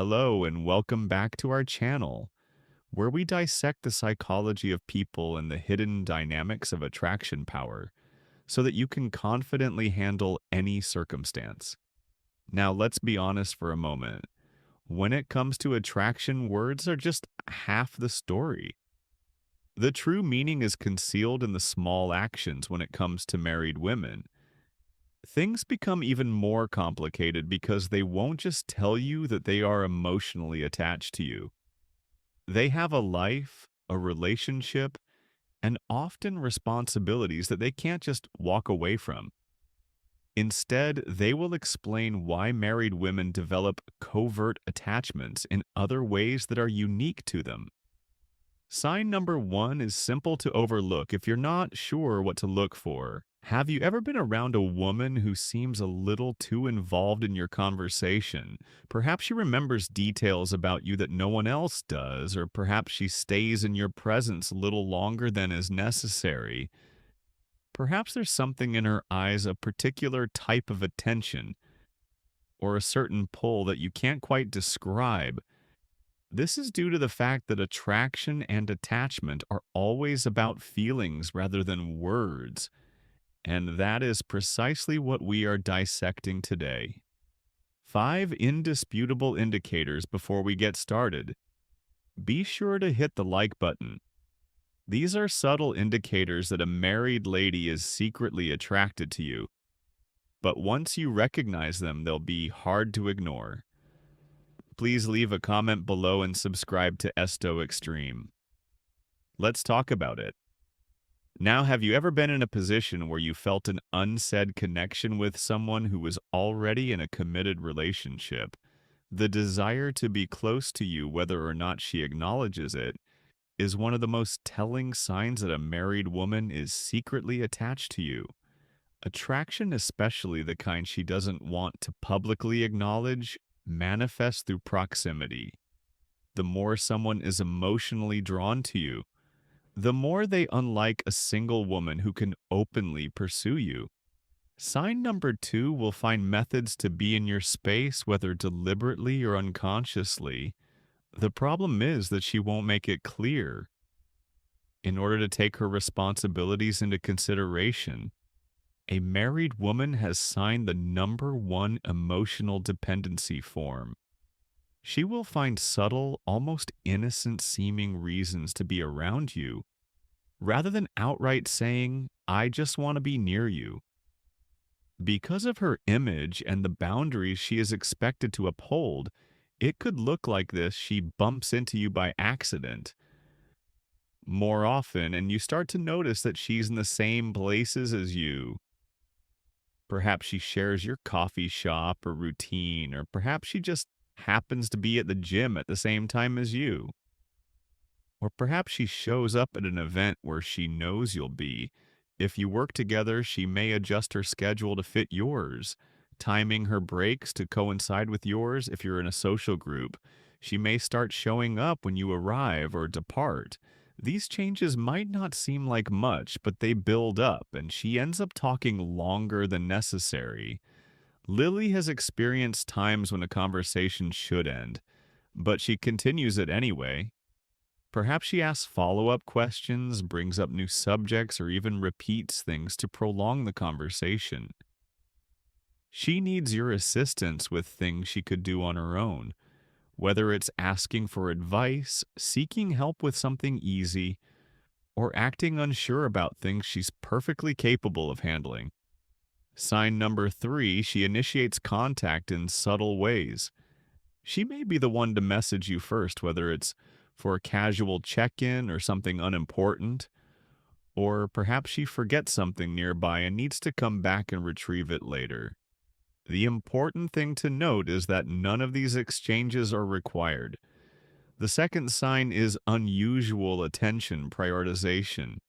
Hello, and welcome back to our channel, where we dissect the psychology of people and the hidden dynamics of attraction power so that you can confidently handle any circumstance. Now, let's be honest for a moment. When it comes to attraction, words are just half the story. The true meaning is concealed in the small actions when it comes to married women. Things become even more complicated because they won't just tell you that they are emotionally attached to you. They have a life, a relationship, and often responsibilities that they can't just walk away from. Instead, they will explain why married women develop covert attachments in other ways that are unique to them. Sign number one is simple to overlook if you're not sure what to look for. Have you ever been around a woman who seems a little too involved in your conversation? Perhaps she remembers details about you that no one else does, or perhaps she stays in your presence a little longer than is necessary. Perhaps there's something in her eyes, a particular type of attention, or a certain pull that you can't quite describe. This is due to the fact that attraction and attachment are always about feelings rather than words, and that is precisely what we are dissecting today. Five indisputable indicators before we get started. Be sure to hit the like button. These are subtle indicators that a married lady is secretly attracted to you, but once you recognize them, they'll be hard to ignore. Please leave a comment below and subscribe to Esto Extreme. Let's talk about it. Now, have you ever been in a position where you felt an unsaid connection with someone who was already in a committed relationship? The desire to be close to you, whether or not she acknowledges it, is one of the most telling signs that a married woman is secretly attached to you. Attraction, especially the kind she doesn't want to publicly acknowledge, manifests through proximity. The more someone is emotionally drawn to you, the more they unlike a single woman who can openly pursue you. Sign number two will find methods to be in your space, whether deliberately or unconsciously. The problem is that she won't make it clear. In order to take her responsibilities into consideration, a married woman has signed the number one emotional dependency form. She will find subtle, almost innocent seeming reasons to be around you, rather than outright saying, I just want to be near you. Because of her image and the boundaries she is expected to uphold, it could look like this: she bumps into you by accident more often, and you start to notice that she's in the same places as you. Perhaps she shares your coffee shop or routine, or perhaps she just happens to be at the gym at the same time as you. Or perhaps she shows up at an event where she knows you'll be. If you work together, she may adjust her schedule to fit yours, timing her breaks to coincide with yours. If you're in a social group, she may start showing up when you arrive or depart. These changes might not seem like much, but they build up, and she ends up talking longer than necessary. Lily has experienced times when a conversation should end, but she continues it anyway. Perhaps she asks follow-up questions, brings up new subjects, or even repeats things to prolong the conversation. She needs your assistance with things she could do on her own, whether it's asking for advice, seeking help with something easy, or acting unsure about things she's perfectly capable of handling. Sign number three, she initiates contact in subtle ways. She may be the one to message you first, whether it's for a casual check-in or something unimportant, or perhaps she forgets something nearby and needs to come back and retrieve it later. The important thing to note is that none of these exchanges are required. The second sign is unusual attention prioritization.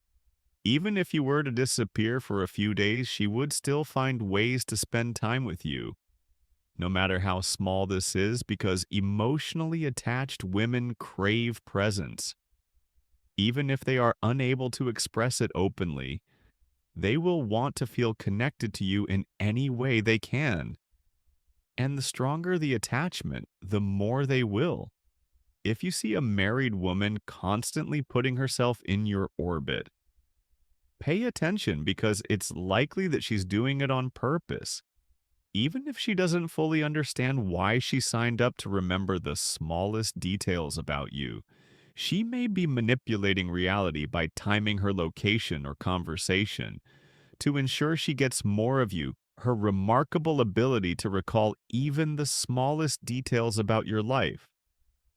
Even if you were to disappear for a few days, she would still find ways to spend time with you, no matter how small this is, because emotionally attached women crave presence. Even if they are unable to express it openly, they will want to feel connected to you in any way they can. And the stronger the attachment, the more they will. If you see a married woman constantly putting herself in your orbit, pay attention because it's likely that she's doing it on purpose. Even if she doesn't fully understand why she signed up to remember the smallest details about you, she may be manipulating reality by timing her location or conversation to ensure she gets more of you. Her remarkable ability to recall even the smallest details about your life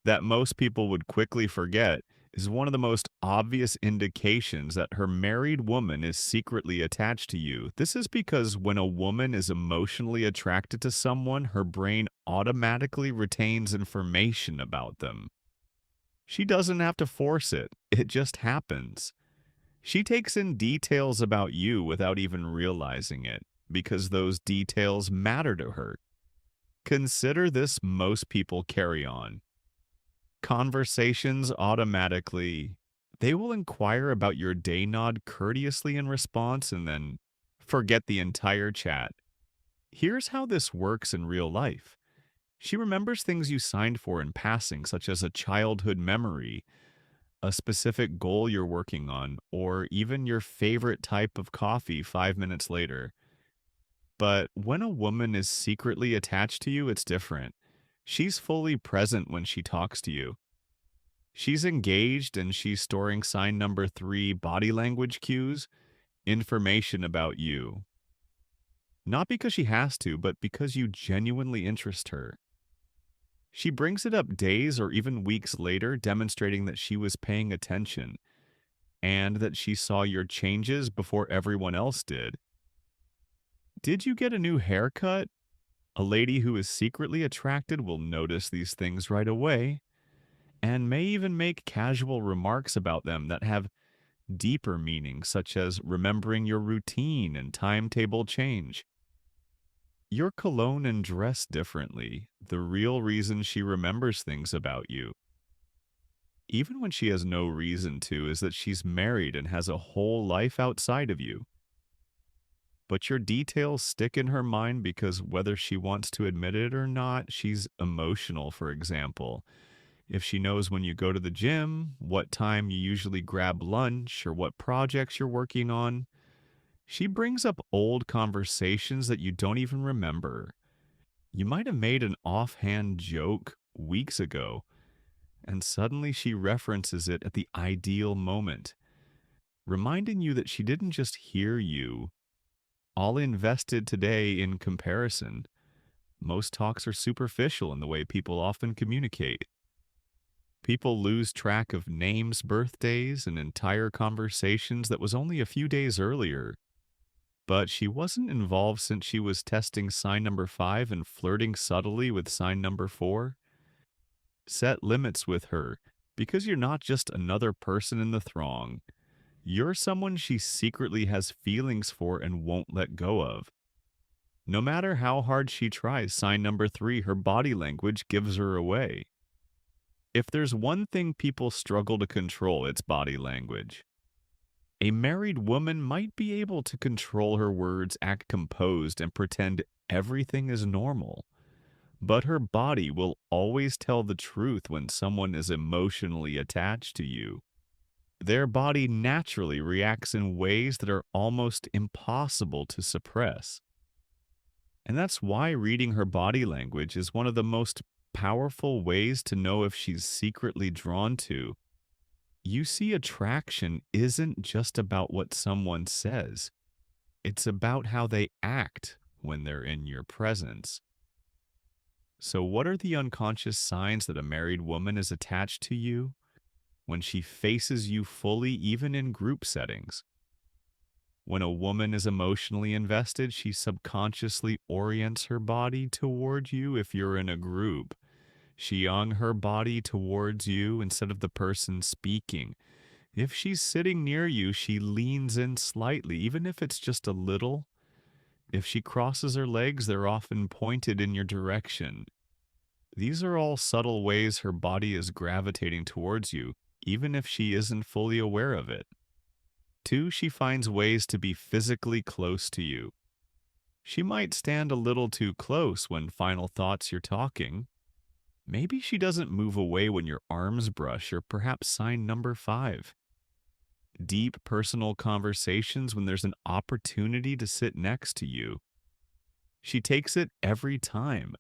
that most people would quickly forget is one of the most obvious indications that her married woman is secretly attached to you. This is because when a woman is emotionally attracted to someone, her brain automatically retains information about them. She doesn't have to force it, it just happens. She takes in details about you without even realizing it because those details matter to her. Consider this: most people carry on conversations automatically. They will inquire about your day, nod courteously in response, and then forget the entire chat. Here's how this works in real life. She remembers things you signed for in passing, such as a childhood memory, a specific goal you're working on, or even your favorite type of coffee 5 minutes later. But when a woman is secretly attached to you, it's different. She's fully present when she talks to you. She's engaged and she's storing sign number three body language cues, information about you. Not because she has to, but because you genuinely interest her. She brings it up days or even weeks later, demonstrating that she was paying attention and that she saw your changes before everyone else did. Did you get a new haircut? A lady who is secretly attracted will notice these things right away and may even make casual remarks about them that have deeper meanings, such as remembering your routine and timetable change. Your cologne and dress differently, the real reason she remembers things about you, even when she has no reason to, is that she's married and has a whole life outside of you. But your details stick in her mind because whether she wants to admit it or not, she's emotional, for example. If she knows when you go to the gym, what time you usually grab lunch, or what projects you're working on, she brings up old conversations that you don't even remember. You might have made an offhand joke weeks ago, and suddenly she references it at the ideal moment, reminding you that she didn't just hear you, all invested today in comparison. Most talks are superficial in the way people often communicate. People lose track of names, birthdays, and entire conversations that was only a few days earlier. But she wasn't involved since she was testing sign number five and flirting subtly with sign number four. Set limits with her because you're not just another person in the throng. You're someone she secretly has feelings for and won't let go of. No matter how hard she tries, sign number three, her body language gives her away. If there's one thing people struggle to control, it's body language. A married woman might be able to control her words, act composed, and pretend everything is normal. But her body will always tell the truth when someone is emotionally attached to you. Their body naturally reacts in ways that are almost impossible to suppress. And that's why reading her body language is one of the most powerful ways to know if she's secretly drawn to. You see, attraction isn't just about what someone says, it's about how they act when they're in your presence. So, what are the unconscious signs that a married woman is attached to you? When she faces you fully, even in group settings. When a woman is emotionally invested, she subconsciously orients her body toward you if you're in a group. She young her body towards you instead of the person speaking. If she's sitting near you, she leans in slightly, even if it's just a little. If she crosses her legs, they're often pointed in your direction. These are all subtle ways her body is gravitating towards you, even if she isn't fully aware of it. Two, she finds ways to be physically close to you. She might stand a little too close when final thoughts you're talking. Maybe she doesn't move away when your arms brush, or perhaps sign number five. Deep personal conversations when there's an opportunity to sit next to you. She takes it every time.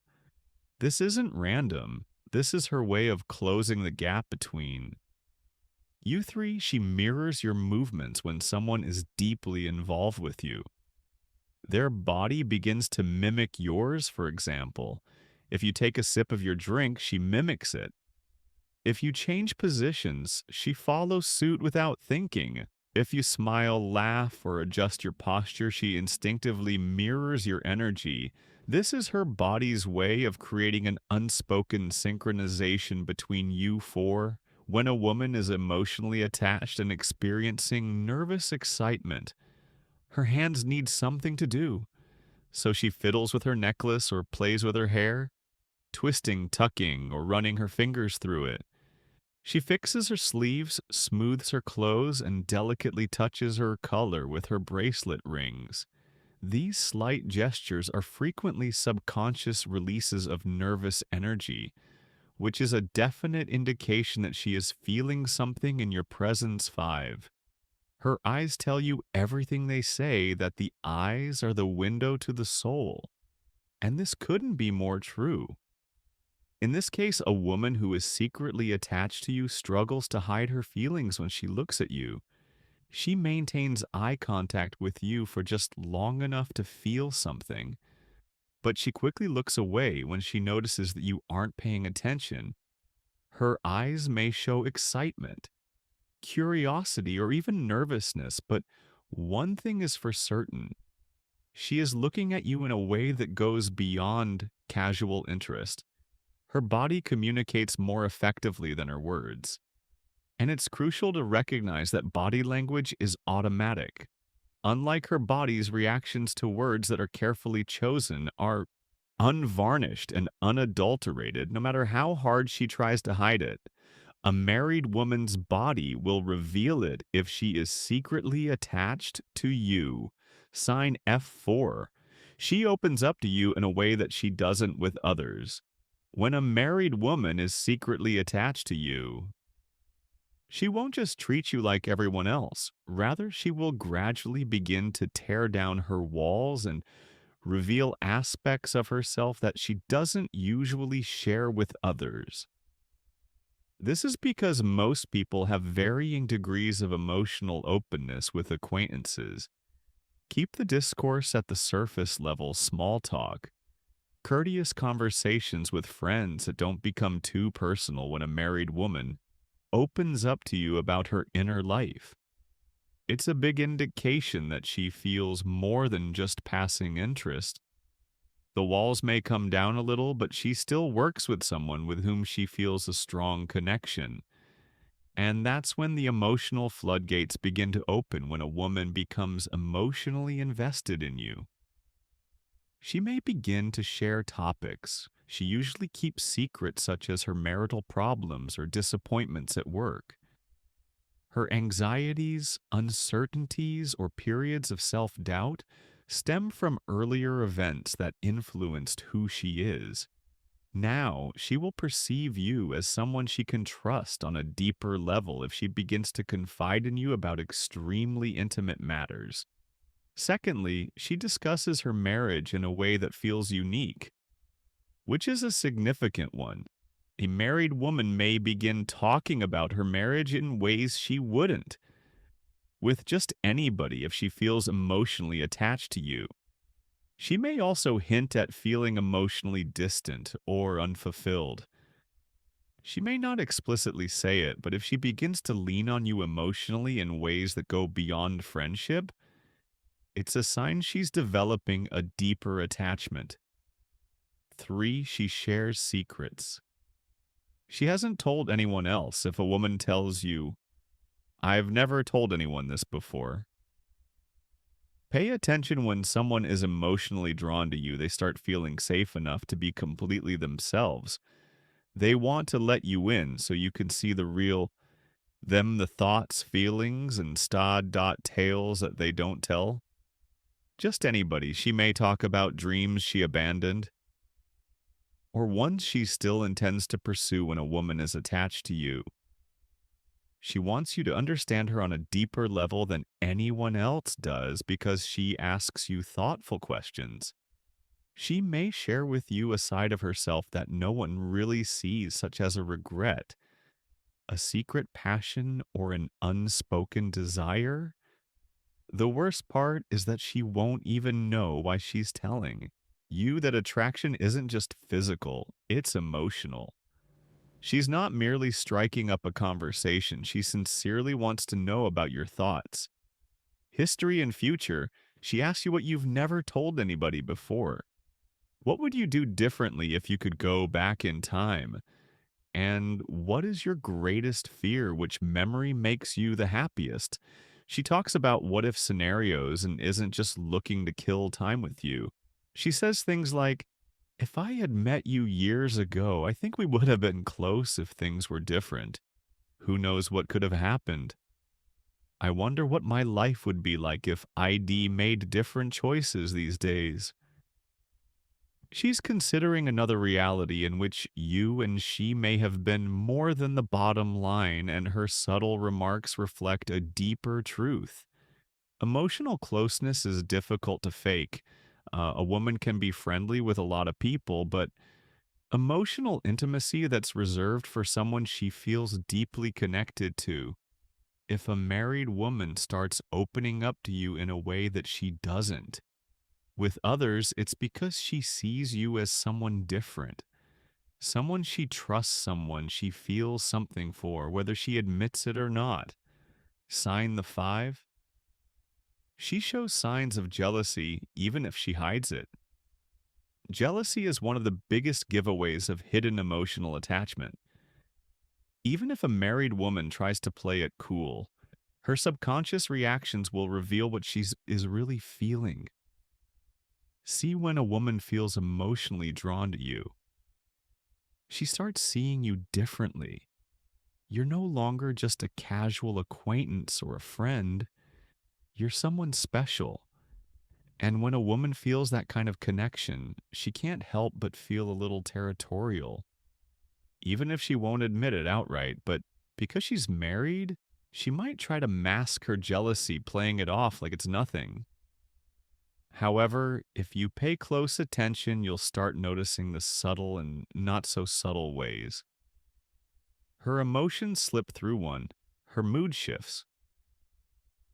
This isn't random. This is her way of closing the gap between you three. She mirrors your movements when someone is deeply involved with you. Their body begins to mimic yours, for example. If you take a sip of your drink, she mimics it. If you change positions, she follows suit without thinking. If you smile, laugh, or adjust your posture, she instinctively mirrors your energy. This is her body's way of creating an unspoken synchronization between you four. When a woman is emotionally attached and experiencing nervous excitement, her hands need something to do. So she fiddles with her necklace or plays with her hair, twisting, tucking, or running her fingers through it. She fixes her sleeves, smooths her clothes, and delicately touches her color with her bracelet rings. These slight gestures are frequently subconscious releases of nervous energy, which is a definite indication that she is feeling something in your presence. Five. Her eyes tell you everything. They say that the eyes are the window to the soul. And this couldn't be more true. In this case, a woman who is secretly attached to you struggles to hide her feelings when she looks at you. She maintains eye contact with you for just long enough to feel something, but she quickly looks away when she notices that you aren't paying attention. Her eyes may show excitement, curiosity, or even nervousness, but one thing is for certain. She is looking at you in a way that goes beyond casual interest. Her body communicates more effectively than her words. And it's crucial to recognize that body language is automatic. Unlike her body's reactions to words that are carefully chosen, are unvarnished and unadulterated, no matter how hard she tries to hide it. A married woman's body will reveal it if she is secretly attached to you. Sign F4. She opens up to you in a way that she doesn't with others. When a married woman is secretly attached to you, she won't just treat you like everyone else. Rather, she will gradually begin to tear down her walls and reveal aspects of herself that she doesn't usually share with others. This is because most people have varying degrees of emotional openness with acquaintances. Keep the discourse at the surface level, small talk. Courteous conversations with friends that don't become too personal. When a married woman opens up to you about her inner life, it's a big indication that she feels more than just passing interest. The walls may come down a little, but she still works with someone with whom she feels a strong connection. And that's when the emotional floodgates begin to open. When a woman becomes emotionally invested in you, she may begin to share topics she usually keeps secret, such as her marital problems or disappointments at work. Her anxieties, uncertainties, or periods of self doubt stem from earlier events that influenced who she is. Now, she will perceive you as someone she can trust on a deeper level if she begins to confide in you about extremely intimate matters. Secondly, she discusses her marriage in a way that feels unique, which is a significant one. A married woman may begin talking about her marriage in ways she wouldn't with just anybody if she feels emotionally attached to you. She may also hint at feeling emotionally distant or unfulfilled. She may not explicitly say it, but if she begins to lean on you emotionally in ways that go beyond friendship, it's a sign she's developing a deeper attachment. 3, she shares secrets. She hasn't told anyone else. If a woman tells you, "I've never told anyone this before," pay attention. When someone is emotionally drawn to you, they start feeling safe enough to be completely themselves. They want to let you in so you can see the real them, the thoughts, feelings, and tales that they don't tell. Just anybody. She may talk about dreams she abandoned, or ones she still intends to pursue when a woman is attached to you. She wants you to understand her on a deeper level than anyone else does because she asks you thoughtful questions. She may share with you a side of herself that no one really sees, such as a regret, a secret passion, or an unspoken desire. The worst part is that she won't even know why she's telling you that attraction isn't just physical, it's emotional. She's not merely striking up a conversation, she sincerely wants to know about your thoughts, history, and future. She asks you what you've never told anybody before. What would you do differently if you could go back in time? And what is your greatest fear? Which memory makes you the happiest? She talks about what if scenarios and isn't just looking to kill time with you. She says things like, if I had met you years ago, I think we would have been close if things were different. Who knows what could have happened? I wonder what my life would be like if ID made different choices these days. She's considering another reality in which you and she may have been more than the bottom line, and her subtle remarks reflect a deeper truth. Emotional closeness is difficult to fake. A woman can be friendly with a lot of people, but emotional intimacy that's reserved for someone she feels deeply connected to. If a married woman starts opening up to you in a way that she doesn't, with others, it's because she sees you as someone different, someone she trusts, someone she feels something for, whether she admits it or not. Sign the five. She shows signs of jealousy even if she hides it. Jealousy is one of the biggest giveaways of hidden emotional attachment. Even if a married woman tries to play it cool, her subconscious reactions will reveal what she is really feeling. See when a woman feels emotionally drawn to you. She starts seeing you differently. You're no longer just a casual acquaintance or a friend, you're someone special. And when a woman feels that kind of connection, she can't help but feel a little territorial, even if she won't admit it outright. But because she's married, she might try to mask her jealousy, playing it off like it's nothing. However, if you pay close attention, you'll start noticing the subtle and not so subtle ways. Her emotions slip through one, her mood shifts.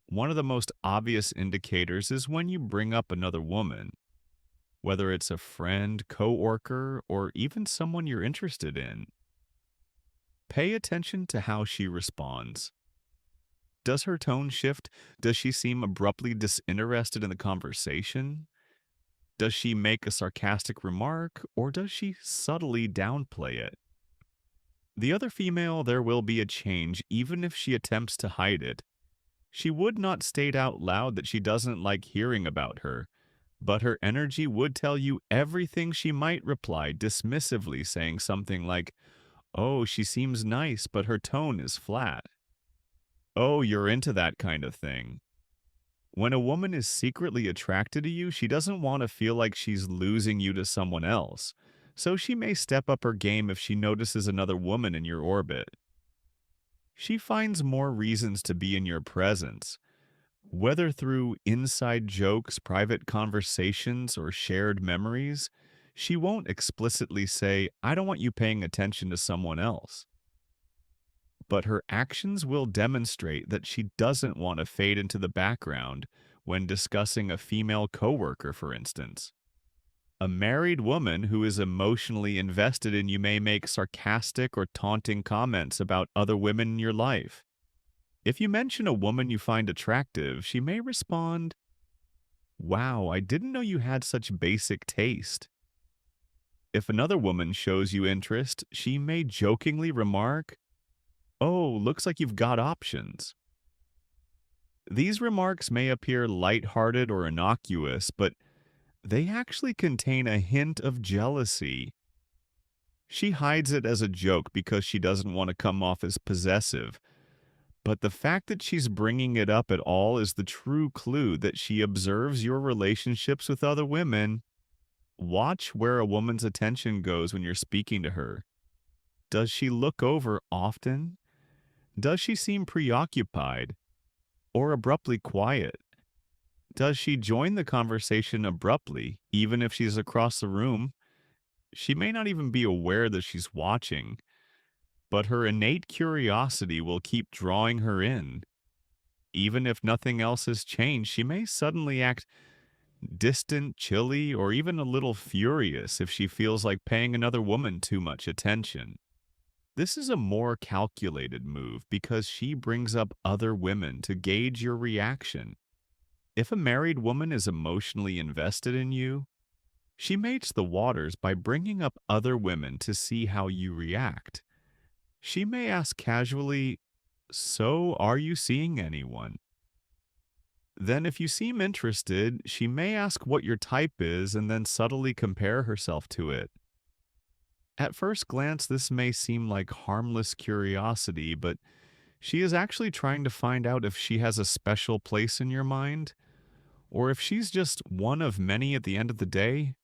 One of the most obvious indicators is when you bring up another woman, whether it's a friend, coworker, or even someone you're interested in. Pay attention to how she responds. Does her tone shift? Does she seem abruptly disinterested in the conversation? Does she make a sarcastic remark, or does she subtly downplay it? The other female, there will be a change, even if she attempts to hide it. She would not state out loud that she doesn't like hearing about her, but her energy would tell you everything. She might reply dismissively, saying something like, "Oh, she seems nice, but her tone is flat." "Oh, you're into that kind of thing." When a woman is secretly attracted to you, she doesn't want to feel like she's losing you to someone else. So she may step up her game if she notices another woman in your orbit. She finds more reasons to be in your presence, whether through inside jokes, private conversations, or shared memories. She won't explicitly say, "I don't want you paying attention to someone else." But her actions will demonstrate that she doesn't want to fade into the background when discussing a female coworker, for instance. A married woman who is emotionally invested in you may make sarcastic or taunting comments about other women in your life. If you mention a woman you find attractive, she may respond, "Wow, I didn't know you had such basic taste." If another woman shows you interest, she may jokingly remark, "Oh, looks like you've got options." These remarks may appear lighthearted or innocuous, but they actually contain a hint of jealousy. She hides it as a joke because she doesn't want to come off as possessive, But the fact that she's bringing it up at all is the true clue that she observes your relationships with other women. Watch where a woman's attention goes when you're speaking to her. Does she look over often? Does she seem preoccupied or abruptly quiet? Does she join the conversation abruptly, even if she's across the room? She may not even be aware that she's watching, but her innate curiosity will keep drawing her in. Even if nothing else has changed, she may suddenly act distant, chilly, or even a little furious if she feels like paying another woman too much attention. This is a more calculated move because she brings up other women to gauge your reaction. If a married woman is emotionally invested in you, she mates the waters by bringing up other women to see how you react. She may ask casually, "So, are you seeing anyone?" Then, if you seem interested, she may ask what your type is and then subtly compare herself to it. At first glance, this may seem like harmless curiosity, but she is actually trying to find out if she has a special place in your mind, or if she's just one of many at the end of the day.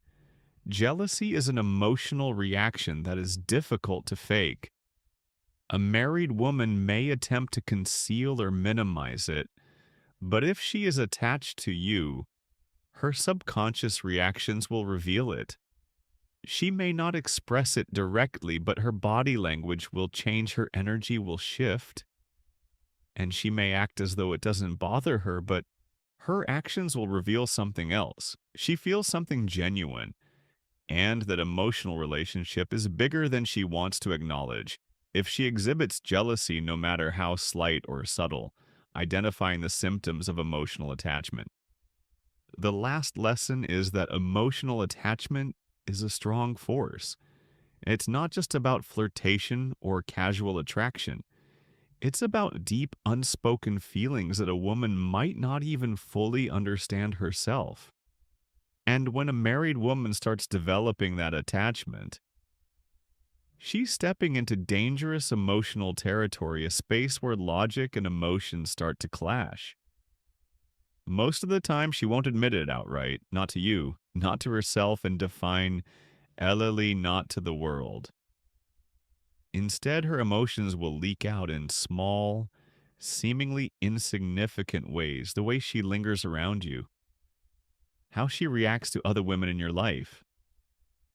Jealousy is an emotional reaction that is difficult to fake. A married woman may attempt to conceal or minimize it, but if she is attached to you, her subconscious reactions will reveal it. She may not express it directly, but her body language will change, her energy will shift, and she may act as though it doesn't bother her, but her actions will reveal something else. She feels something genuine, and that emotional relationship is bigger than she wants to acknowledge. If she exhibits jealousy, no matter how slight or subtle, identifying the symptoms of emotional attachment. The last lesson is that emotional attachment is a strong force. It's not just about flirtation or casual attraction. It's about deep, unspoken feelings that a woman might not even fully understand herself. And when a married woman starts developing that attachment, she's stepping into dangerous emotional territory, a space where logic and emotion start to clash. Most of the time, she won't admit it outright, not to you, not to herself, and define Ellery not to the world. Instead, her emotions will leak out in small, seemingly insignificant ways, the way she lingers around you, how she reacts to other women in your life,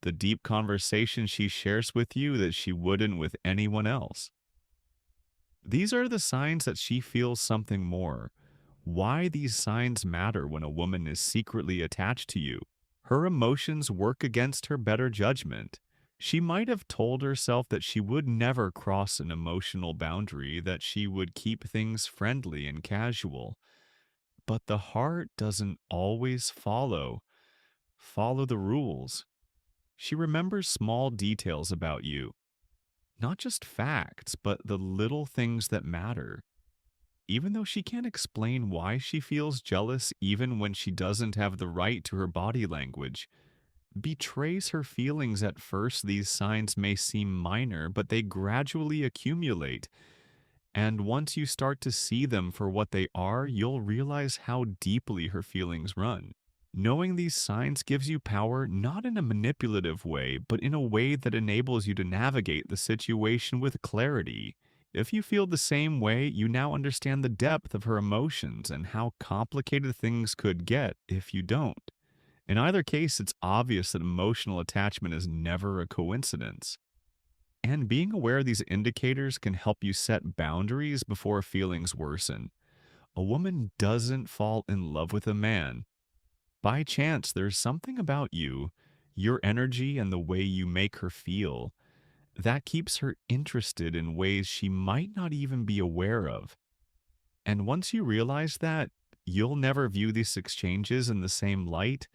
the deep conversation she shares with you that she wouldn't with anyone else. These are the signs that she feels something more. Why these signs matter when a woman is secretly attached to you. Her emotions work against her better judgment. She might have told herself that she would never cross an emotional boundary, that she would keep things friendly and casual. But the heart doesn't always follow the rules. She remembers small details about you, not just facts, but the little things that matter. Even though she can't explain why she feels jealous, even when she doesn't have the right to her body language, betrays her feelings at first. These signs may seem minor, but they gradually accumulate. And once you start to see them for what they are, you'll realize how deeply her feelings run. Knowing these signs gives you power not in a manipulative way, but in a way that enables you to navigate the situation with clarity. If you feel the same way, you now understand the depth of her emotions and how complicated things could get if you don't. In either case, it's obvious that emotional attachment is never a coincidence. And being aware of these indicators can help you set boundaries before feelings worsen. A woman doesn't fall in love with a man by chance. There's something about you, your energy, and the way you make her feel that keeps her interested in ways she might not even be aware of. And once you realize that, you'll never view these exchanges in the same light.